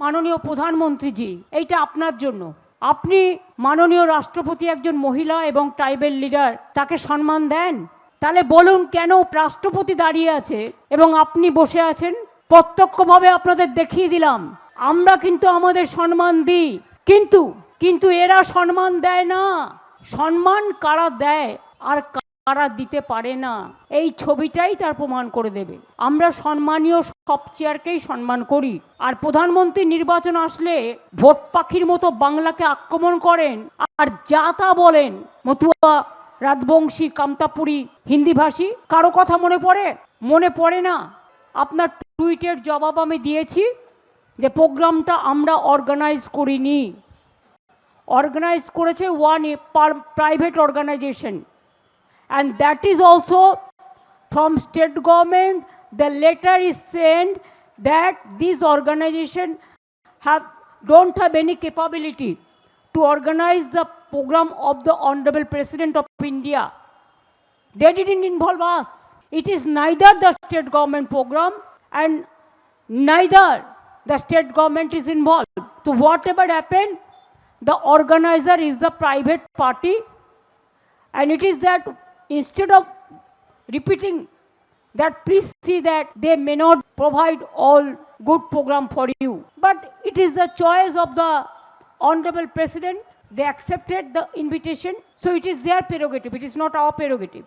মাননীয় প্রধানমন্ত্রীজি, এইটা আপনার জন্য। আপনি মাননীয় রাষ্ট্রপতি একজন মহিলা এবং ট্রাইবেল লিডার, তাকে সম্মান দেন? তাহলে বলুন কেন রাষ্ট্রপতি দাঁড়িয়ে আছে এবং আপনি বসে আছেন? প্রত্যক্ষভাবে আপনাদের দেখিয়ে দিলাম আমরা কিন্তু আমাদের সম্মান দিই, কিন্তু এরা সম্মান দেয় না। সম্মান কারা দেয় আর কারা দিতে পারে না, এই ছবিটাই তার প্রমাণ করে দেবে। আমরা সম্মানীয় সব চেয়ারকেই সম্মান করি, আর প্রধানমন্ত্রী নির্বাচন আসলে ভোট পাখির মতো বাংলাকে আক্রমণ করেন আর যা তা বলেন। মতুয়া, রাজবংশী, কামতাপুরী, হিন্দিভাষী, কারো কথা মনে পড়ে না? আপনার টুইটের জবাব আমি দিয়েছি যে প্রোগ্রামটা আমরা অর্গানাইজ করিনি, অর্গানাইজ করেছে one private organisation, and that is also from state government. The letter is sent that this organization don't have any capability to organize the program of the Honorable President of India. They didn't involve us. It is neither the state government program and neither the state government is involved. So whatever happened, the organizer is the private party, and it is that instead of repeating that, please see that they may not provide all good program for you, but it is the choice of the Honorable President. They accepted the invitation, so it is their prerogative, it is not our prerogative.